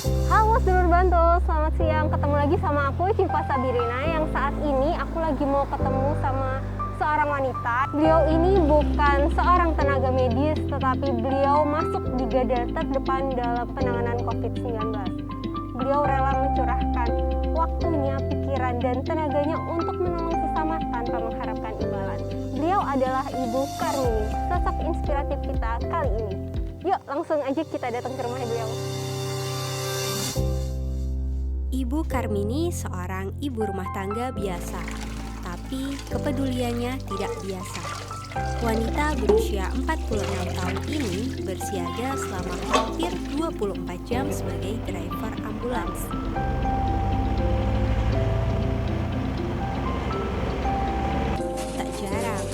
Halo sedulur Bantul, selamat siang. Ketemu lagi sama aku, Cipa Sabirina, yang saat ini aku lagi mau ketemu sama seorang wanita. Beliau ini bukan seorang tenaga medis, tetapi beliau masuk di garda terdepan dalam penanganan COVID-19. Beliau rela mencurahkan waktunya, pikiran, dan tenaganya untuk menolong sesama tanpa mengharapkan imbalan. Beliau adalah Ibu Karmini, sosok inspiratif kita kali ini. Yuk langsung aja kita datang ke rumah beliau. Ibu Karmini seorang ibu rumah tangga biasa, tapi kepeduliannya tidak biasa. Wanita berusia 46 tahun ini bersiaga selama hampir 24 jam sebagai driver ambulans. Tak jarang,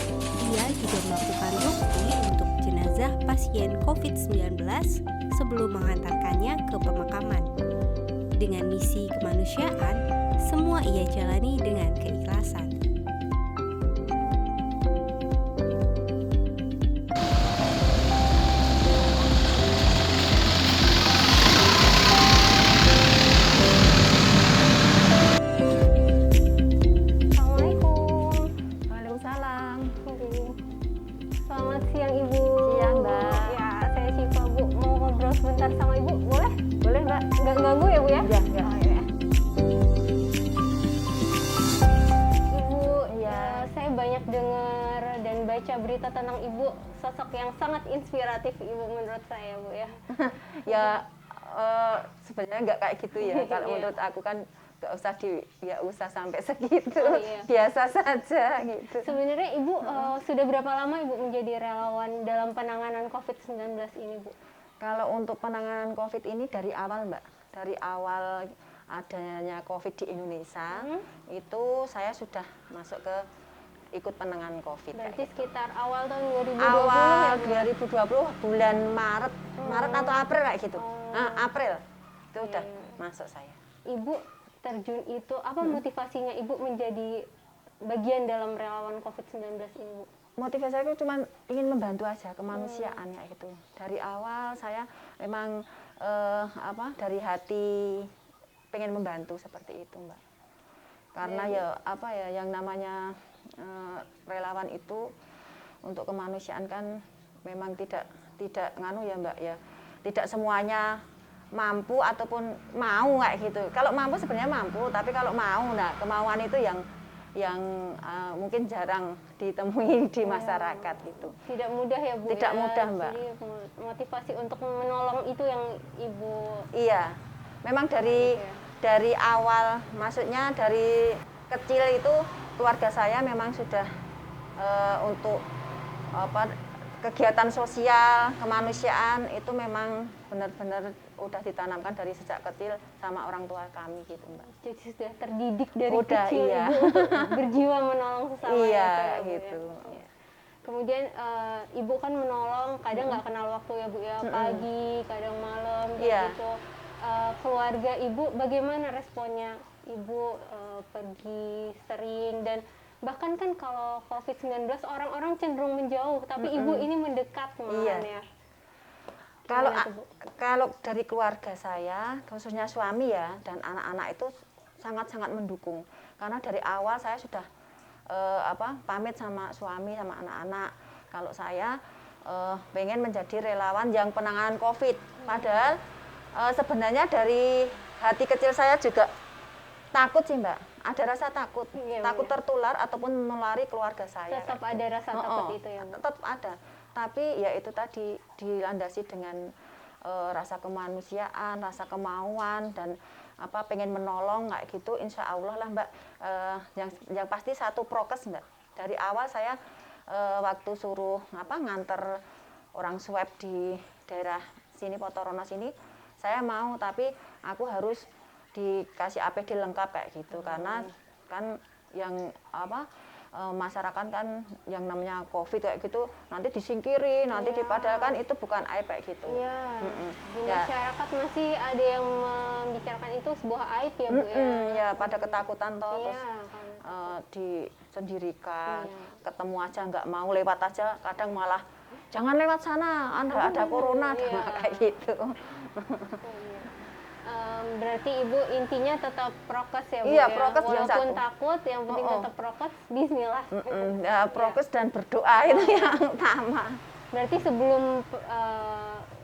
ia juga melakukan rukti untuk jenazah pasien COVID-19 sebelum mengantarkannya ke pemakaman. Dengan misi kemanusiaan, semua ia jalani dengan keikhlasan. Assalamualaikum. Waalaikumsalam. Selamat siang Ibu. Siang, Mbak. Ya, saya Cipa, Bu. Mau ngobrol sebentar sama Ibu, boleh? Boleh, Mbak? Nggak ganggu ya Bu ya? Iya, iya. Oh, ya. Ibu, Iya. saya banyak dengar dan baca berita tentang Ibu, sosok yang sangat inspiratif Ibu menurut saya Bu ya. Ya, sebenarnya nggak kayak gitu ya. Kalau Iya. menurut aku kan nggak usah sampai segitu. Oh, iya. Biasa saja gitu. Sebenarnya Ibu sudah berapa lama Ibu menjadi relawan dalam penanganan COVID-19 ini Bu? Kalau untuk penanganan COVID ini dari awal, Mbak. Dari awal adanya COVID di Indonesia, itu saya sudah masuk ke ikut penanganan COVID. Berarti sekitar awal tahun 2020 Awal ya Bu? 2020 bulan Maret, Maret atau April kayak gitu. Oh. April itu udah Iya. masuk saya. Ibu terjun itu apa motivasinya Ibu menjadi bagian dalam relawan COVID-19 ini Bu? Motivasi aku cuma ingin membantu aja kemanusiaan kayak gitu. Dari awal saya memang dari hati pengen membantu seperti itu, Mbak. Karena yang namanya relawan itu untuk kemanusiaan kan memang tidak nganu ya, Mbak ya. Tidak semuanya mampu ataupun mau kayak gitu. Kalau mampu sebenarnya mampu, tapi kalau mau, nah kemauan itu yang mungkin jarang ditemui di masyarakat itu. Tidak mudah ya Bu? Tidak ya? mudah, Mbak. Jadi motivasi untuk menolong itu yang Ibu Iya, memang dari gitu ya. dari awal, maksudnya dari kecil itu keluarga saya memang sudah untuk kegiatan sosial kemanusiaan itu memang benar-benar udah ditanamkan dari sejak kecil sama orang tua kami gitu, Mbak. Jadi sudah terdidik dari Udah, kecil iya. Ibu untuk berjiwa menolong sesama Iya, itu ya, Bu, gitu. ya. Iya. Kemudian Ibu kan menolong, kadang nggak kenal waktu ya Bu ya, pagi, kadang malam, Iya. gitu. Keluarga Ibu bagaimana responnya? Ibu pergi sering dan bahkan kan kalau COVID-19 orang-orang cenderung menjauh, tapi Ibu ini mendekat malahan Iya. ya. Kalau Gimana tuh, Bu? kalau dari keluarga saya, khususnya suami ya dan anak-anak itu sangat-sangat mendukung. Karena dari awal saya sudah pamit sama suami sama anak-anak. Kalau saya pengen menjadi relawan yang penanganan COVID. Padahal sebenarnya dari hati kecil saya juga takut sih, Mbak. Ada rasa takut, Iya, takut iya. tertular ataupun menulari keluarga saya. Tetap kayak ada gitu. rasa takut itu ya, Bu? Tetap ada. Tapi ya itu tadi dilandasi dengan rasa kemanusiaan, rasa kemauan dan pengen menolong kayak gitu. Insya Allah lah, Mbak. Yang pasti satu prokes, Mbak. Dari awal saya waktu suruh nganter orang swab di daerah sini Potorono sini, saya mau, tapi aku harus dikasih APD lengkap kayak gitu. Karena kan yang masyarakat kan yang namanya COVID kayak gitu nanti disingkiri, nanti dipadahkan itu bukan aib kayak gitu. Iya, di Ya. masyarakat masih ada yang membicarakan itu sebuah aib ya Bu ya. Ya pada ketakutan toh, Iya, terus kan. disendirikan, Iya. ketemu aja nggak mau, lewat aja kadang malah jangan lewat sana, ada corona, Iya. kayak gitu. Iya. Berarti Ibu intinya tetap prokes ya Bu Iya, ya? prokes yang Walaupun satu. takut, yang penting tetap prokes, bismillah. Ya, prokes dan berdoa itu yang utama. Berarti sebelum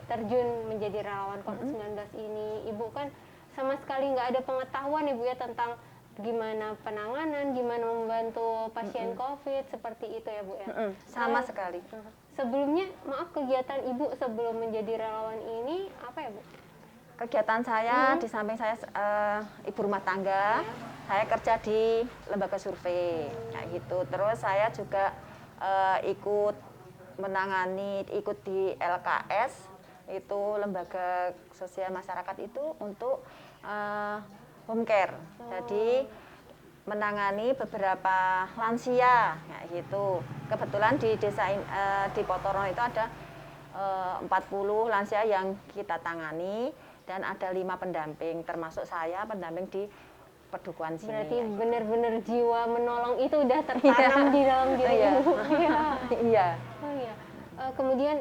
terjun menjadi relawan COVID-19 ini, Ibu kan sama sekali nggak ada pengetahuan Ibu ya tentang gimana penanganan, gimana membantu pasien COVID, seperti itu ya Bu ya? Sama sekali. Sebelumnya, maaf, kegiatan Ibu sebelum menjadi relawan ini apa ya Bu? Kegiatan saya di samping saya ibu rumah tangga, saya kerja di lembaga survei kayak gitu. Terus saya juga ikut ikut di LKS, itu lembaga sosial masyarakat itu untuk home care. Jadi menangani beberapa lansia kayak gitu. Kebetulan di desa di Potoro itu ada 40 lansia yang kita tangani dan ada 5 pendamping, termasuk saya pendamping di pedukuhan sini. Berarti benar-benar jiwa menolong itu udah tertanam di dalam diri Ibu. Iya. Oh iya. Kemudian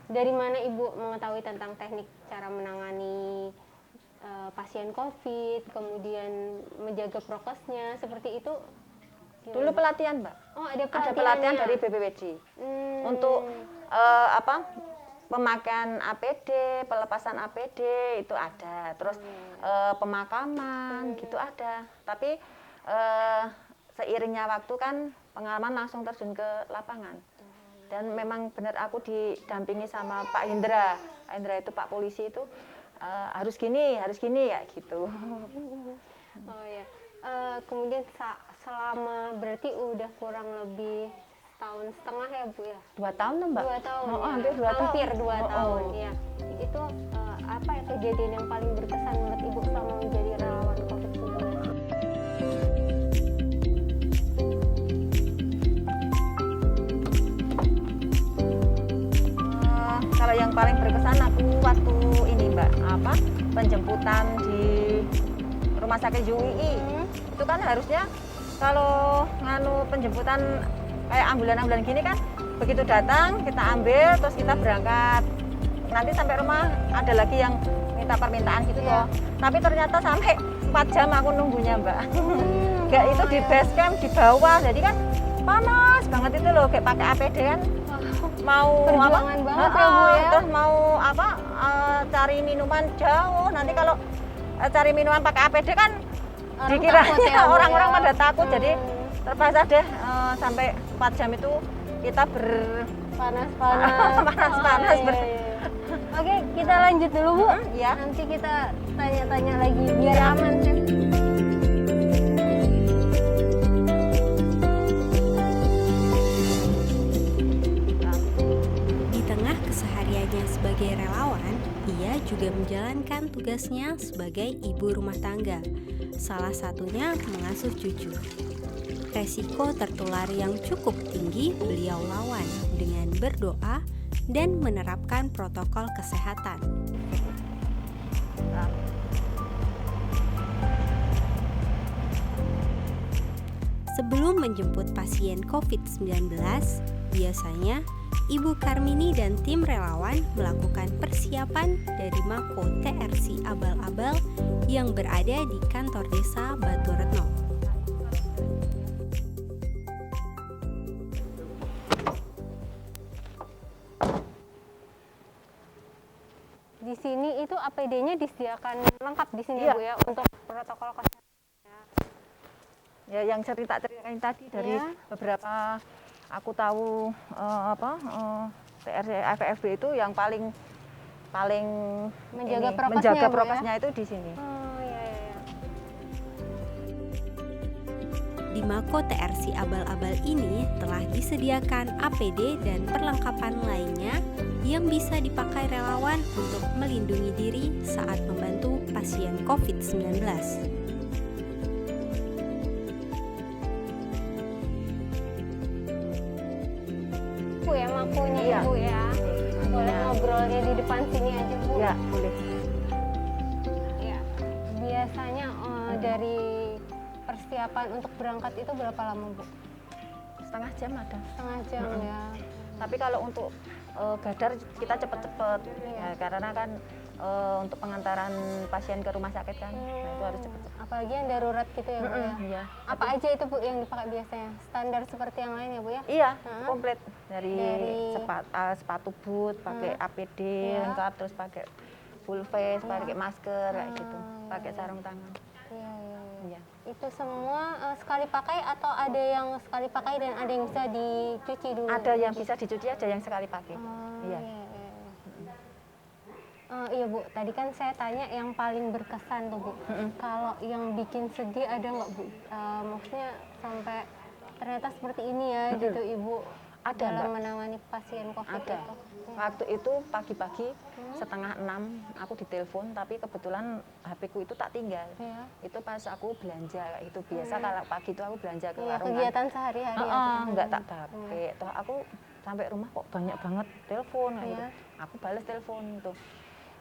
dari mana Ibu mengetahui tentang teknik cara menangani pasien COVID, kemudian menjaga prokesnya, seperti itu? Gimana? Dulu pelatihan, Mbak. Oh, ada Ada pelatihan pelatihannya. dari BPWD untuk pemakaian APD, pelepasan APD itu ada. Terus pemakaman gitu ada. Tapi seiringnya waktu kan pengalaman langsung terjun ke lapangan. Dan memang benar aku didampingi sama Pak Hendra. Pak Hendra itu Pak Polisi itu harus gini ya gitu. Oh ya. Kemudian selama berarti udah kurang lebih tahun setengah ya Bu ya? 2 tahun loh, Mbak. 2 tahun. Oh, Ya? hampir 2 tahun. Hampir 2 Oh, tahun oh. ya. Itu apa ya kejadian yang paling berkesan menurut Ibu selama menjadi relawan COVID-19? Kalau yang paling berkesan aku waktu ini, Mbak, penjemputan di Rumah Sakit UII. Itu kan harusnya kalau penjemputan kayak ambulan-ambulan gini kan, begitu datang kita ambil terus kita berangkat. Nanti sampai rumah ada lagi yang minta permintaan gitu loh. Tapi ternyata sampai 4 jam aku nunggunya, Mbak. Kayak itu di base camp di bawah, jadi kan panas banget itu loh, kayak pakai APD kan. Mau Perjuangan banget ya, Bu, ya. Terus mau cari minuman jauh. Nanti kalau cari minuman pakai APD kan Orang dikira takut ya, Bu, orang-orang ya. pada takut. Jadi terpaksa deh sampai 4 jam itu kita Panas-panas. Panas-panas, Oh, iya. Oke, kita lanjut dulu Bu. ya. Nanti kita tanya-tanya lagi biar aman sih. Di tengah kesehariannya sebagai relawan, ia juga menjalankan tugasnya sebagai ibu rumah tangga. Salah satunya mengasuh cucu. Resiko tertular yang cukup tinggi beliau lawan dengan berdoa dan menerapkan protokol kesehatan. Sebelum menjemput pasien COVID-19, biasanya Ibu Karmini dan tim relawan melakukan persiapan dari Mako TRC Abal-Abal yang berada di kantor desa Batu Retno. Di sini itu APD-nya disediakan lengkap di sini Iya. Bu ya untuk protokol kesehatan. Ya, yang ceritakan tadi dari Iya. beberapa aku tahu TRC AFFB itu yang paling Menjaga ini, prokesnya, menjaga Bu, ya? prokesnya itu di sini. Oh iya iya. Di Mako TRC Abal-Abal ini telah disediakan APD dan perlengkapan lainnya yang bisa dipakai relawan untuk melindungi diri saat membantu pasien COVID-19. Bu ya, makonya Iya. Ibu ya. Boleh Iya. ngobrolnya di depan sini aja Bu. Ya, boleh. Ya. Biasanya dari persiapan untuk berangkat itu berapa lama Bu? Setengah jam ada. Setengah jam ya. Tapi kalau untuk gadar kita cepet-cepet ya, karena kan untuk pengantaran pasien ke rumah sakit kan, nah itu harus cepet-cepet. Apalagi yang darurat gitu ya Bu ya. Iya. Apa aja itu Bu yang dipakai biasanya? Standar seperti yang lain ya Bu ya? Iya, Hah? komplit dari Dari- sepatu boot, pakai APD Iya. lengkap, terus pakai full face, pakai masker kayak gitu, pakai sarung tangan. Iya, iya, iya. Iya. Itu semua sekali pakai atau ada yang sekali pakai dan ada yang bisa dicuci dulu? Ada yang bisa dicuci, ada yang sekali pakai. Oh, Iya. iya, iya. Iya Bu, tadi kan saya tanya yang paling berkesan tuh Bu. Kalau yang bikin sedih ada nggak Bu? Maksudnya sampai ternyata seperti ini ya gitu Ibu Ada, dalam Mbak. menangani pasien COVID Ada. itu. Waktu itu pagi-pagi setengah 6 aku ditelepon, tapi kebetulan HP-ku itu tak tinggal. Iya. Itu pas aku belanja kayak itu biasa kalau pagi itu aku belanja ke Iya, warung kan. kegiatan sehari-hari ya. Nggak tak pakai. Toh aku sampai rumah kok banyak banget telepon kayak gitu. Iya. Aku balas telepon itu.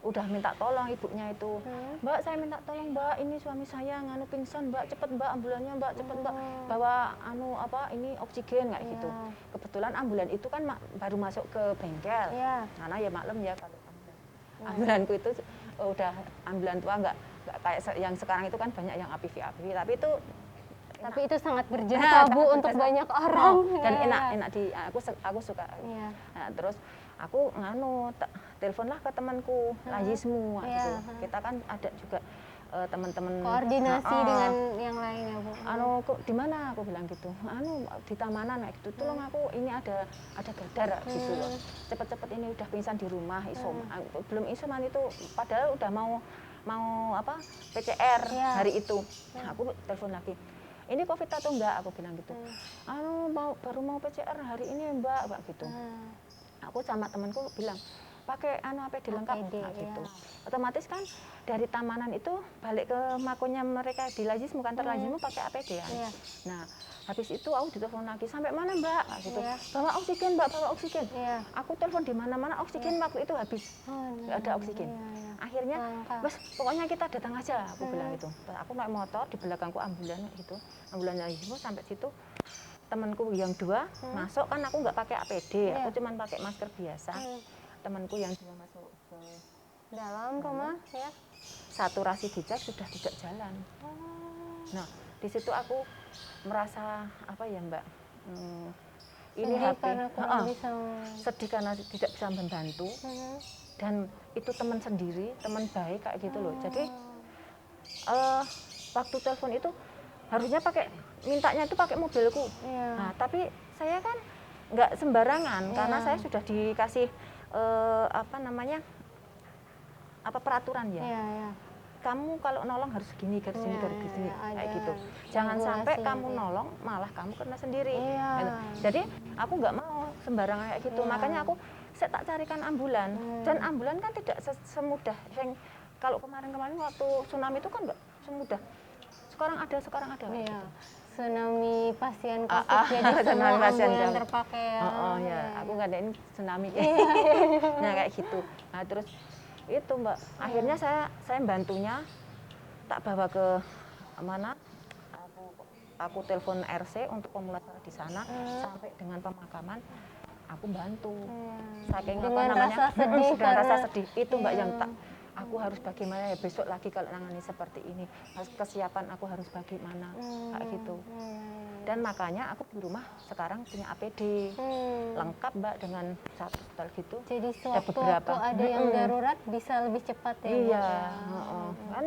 Udah minta tolong ibunya itu. Mbak, saya minta tolong Mbak, ini suami saya nganu pingsan Mbak, cepet Mbak ambulannya Mbak, cepet Mbak bawa ini oksigen kayak gitu. Kebetulan ambulan itu kan baru masuk ke bengkel. Iya. Karena ya maklum ya kalau ambulanku itu udah ambulan tua nggak kayak yang sekarang itu kan banyak yang APV, tapi itu Tapi itu sangat berjasa Bu sangat untuk berjasa. banyak orang. Dan Iya. enak aku suka. Iya. Nah, terus aku teleponlah ke temanku Lajismu gitu. Iya. Kita kan ada juga teman-teman Koordinasi dengan yang lain ya Bu. di mana aku bilang gitu, di Tamanan kayak gitu, tolong aku ini ada gadar gitu loh, cepet-cepet ini udah pingsan di rumah isoman, belum isoman itu padahal udah mau PCR Iya. hari itu. Nah, aku telepon lagi, ini COVID atau enggak, aku bilang gitu, baru mau PCR hari ini Mbak gitu. Aku sama temanku bilang pakai APD lengkap APD, nah, gitu. iya. Otomatis kan dari Tamanan itu balik ke makonya mereka di Lajismu, kantor Lajismu pakai APD ya. Iya. Nah, habis itu aku ditelepon lagi, sampai mana Mbak? Nah, gitu. Iya. Bawa oksigen Mbak, bawa oksigen. Iya. Aku telepon di mana-mana oksigen waktu itu habis. Nggak ada oksigen. Iya, iya. Akhirnya, Langka. bos pokoknya kita datang aja, aku bilang gitu. Terus aku naik motor, di belakangku ambulan gitu. Ambulan Lajismu sampai situ. Temanku yang dua masuk kan aku nggak pakai APD, Iya. aku cuma pakai masker biasa. Temanku yang dua masuk ke Dalam rumah ya. saturasi dicek sudah tidak jalan. Nah, di situ aku merasa apa ya Mbak, ini Sedih HP karena kurang bisa. sedih karena tidak bisa membantu, dan itu teman sendiri, teman baik kayak gitu loh. Jadi waktu telepon itu harusnya mintanya itu pakai mobilku. Iya. Nah, tapi saya kan nggak sembarangan karena saya sudah dikasih peraturan ya. Iya, iya. Kamu kalau nolong harus gini, harus gini, Iya, harus gini, iya, kayak ada gitu. Jangan sampai regulasinya kamu gitu ya. nolong malah kamu kena sendiri. Iya. Gitu. Jadi aku nggak mau sembarangan kayak gitu. Iya. Makanya aku saya tak carikan ambulan. Dan ambulan kan tidak semudah yang kalau kemarin-kemarin waktu tsunami itu kan nggak semudah. Sekarang ada kayak Iya. gitu. Tsunami pasien COVID jadi Tsunami semua pasien ambulan COVID. terpakai ya. Ya, aku ngadain tsunami. Nah kayak gitu. Nah terus itu Mbak, akhirnya saya bantunya tak bawa ke mana? Aku telepon RC untuk pemulasaran di sana sampai dengan pemakaman. Aku bantu. Saking Dengan rasa sedih dengan rasa karena- sedih itu Mbak yang aku harus bagaimana ya besok lagi kalau nangani seperti ini, kesiapan aku harus bagaimana kayak gitu. Dan makanya aku di rumah sekarang punya APD lengkap Mbak dengan satu setel gitu. Jadi Ada sewaktu beberapa. ada yang darurat bisa lebih cepat ya. Bu, Iya, ya. kan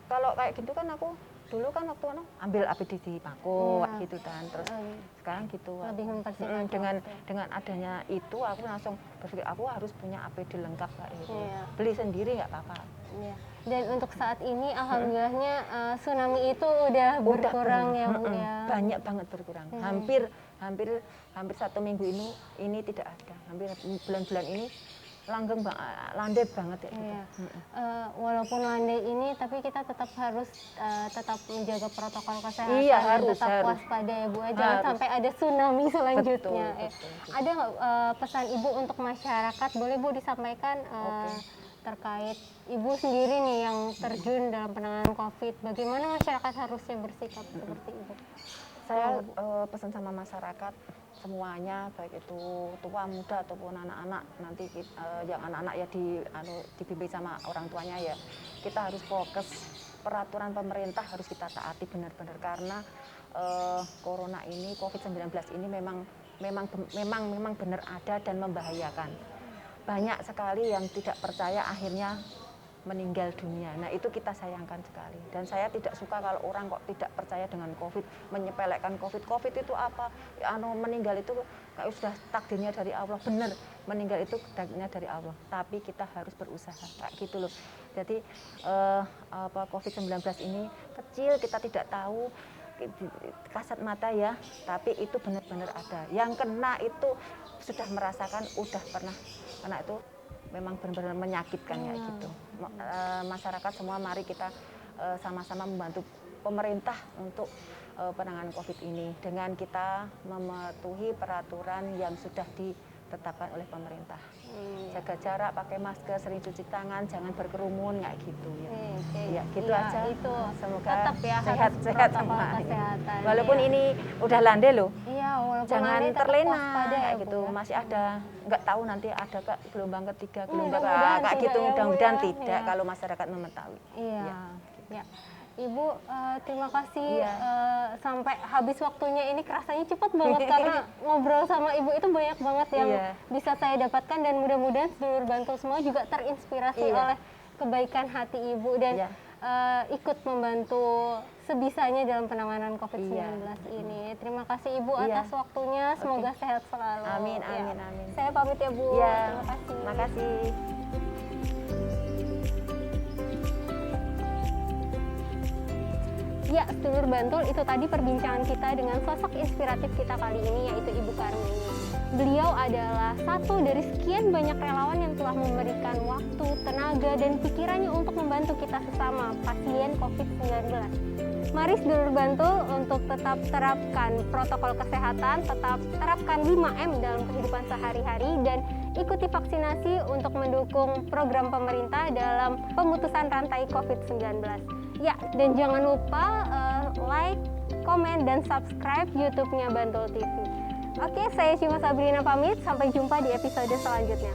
kalau kayak gitu kan aku dulu kan waktu ambil APD di Mako kayak gitu kan, terus sekarang gitu Lebih mempersiapkan dengan adanya itu aku langsung berpikir aku harus punya APD lengkap kayak gitu. Iya. Beli sendiri nggak apa-apa. Iya. Dan untuk saat ini alhamdulillahnya tsunami itu udah berkurang ya Bu ya. Banyak banget berkurang. Hampir 1 minggu ini tidak ada. Hampir bulan-bulan ini landai banget ya. Iya. Gitu. Walaupun landai ini tapi kita tetap harus tetap menjaga protokol kesehatan Iya, dan harus, tetap harus. waspada ya Bu. Jangan Harus. sampai ada tsunami selanjutnya. Betul. Ada nggak pesan Ibu untuk masyarakat? Boleh Bu disampaikan terkait Ibu sendiri nih yang terjun dalam penanganan COVID. Bagaimana masyarakat harusnya bersikap seperti Ibu? Saya pesan sama masyarakat semuanya, baik itu tua muda ataupun anak-anak, nanti yang anak-anak ya dibimbing sama orang tuanya ya, kita harus fokus peraturan pemerintah harus kita taati benar-benar karena corona ini, COVID-19 ini memang benar ada dan membahayakan. Banyak sekali yang tidak percaya akhirnya meninggal dunia. Nah, itu kita sayangkan sekali. Dan saya tidak suka kalau orang kok tidak percaya dengan COVID, menyepelekan COVID. COVID itu apa? Meninggal itu kayak sudah takdirnya dari Allah. Benar, meninggal itu takdirnya dari Allah. Tapi kita harus berusaha kayak gitu loh. Jadi COVID-19 ini kecil, kita tidak tahu, kasat mata ya, tapi itu benar-benar ada. Yang kena itu sudah merasakan, udah pernah kena itu memang benar-benar menyakitkan kayak gitu. Masyarakat semua mari kita sama-sama membantu pemerintah untuk penanganan COVID ini dengan kita mematuhi peraturan yang sudah ditetapkan oleh pemerintah. Jaga jarak, pakai masker, sering cuci tangan, jangan berkerumun kayak gitu ya. Ya gitu iya, aja. Itu Semoga tetap ya sehat harus sehat protokol semua. kesehatan. Walaupun ya. ini udah landai loh. Iya, walaupun Jangan landai tetap terlena waspada ya, kayak Bu, gitu. ya. Masih ada, nggak tahu nanti ada kak gelombang ketiga, gelombang Mudah-mudahan kayak tidak gitu. ya, Bu, Mudah-mudahan ya. tidak Iya. kalau masyarakat mengetahui. Iya. Ya. Ibu, terima kasih Iya. sampai habis waktunya ini kerasanya cepat banget karena ngobrol sama Ibu itu banyak banget yang Iya. bisa saya dapatkan dan mudah-mudahan sedulur Bantul semua juga terinspirasi Iya. oleh kebaikan hati Ibu dan Iya. ikut membantu sebisanya dalam penanganan COVID-19 Iya. ini. Terima kasih Ibu Iya. atas waktunya, semoga sehat selalu. Amin, Ya. amin, amin. Saya pamit ya Bu, Iya. terima kasih. Makasih. Ya, sedulur Bantul, itu tadi perbincangan kita dengan sosok inspiratif kita kali ini, yaitu Ibu Karmini. Beliau adalah satu dari sekian banyak relawan yang telah memberikan waktu, tenaga, dan pikirannya untuk membantu kita sesama pasien COVID-19. Mari sedulur Bantul untuk tetap terapkan protokol kesehatan, tetap terapkan 5M dalam kehidupan sehari-hari, dan ikuti vaksinasi untuk mendukung program pemerintah dalam pemutusan rantai COVID-19. Ya, dan jangan lupa like, komen, dan subscribe YouTube-nya Bantul TV. Oke, saya Cima Sabrina pamit. Sampai jumpa di episode selanjutnya.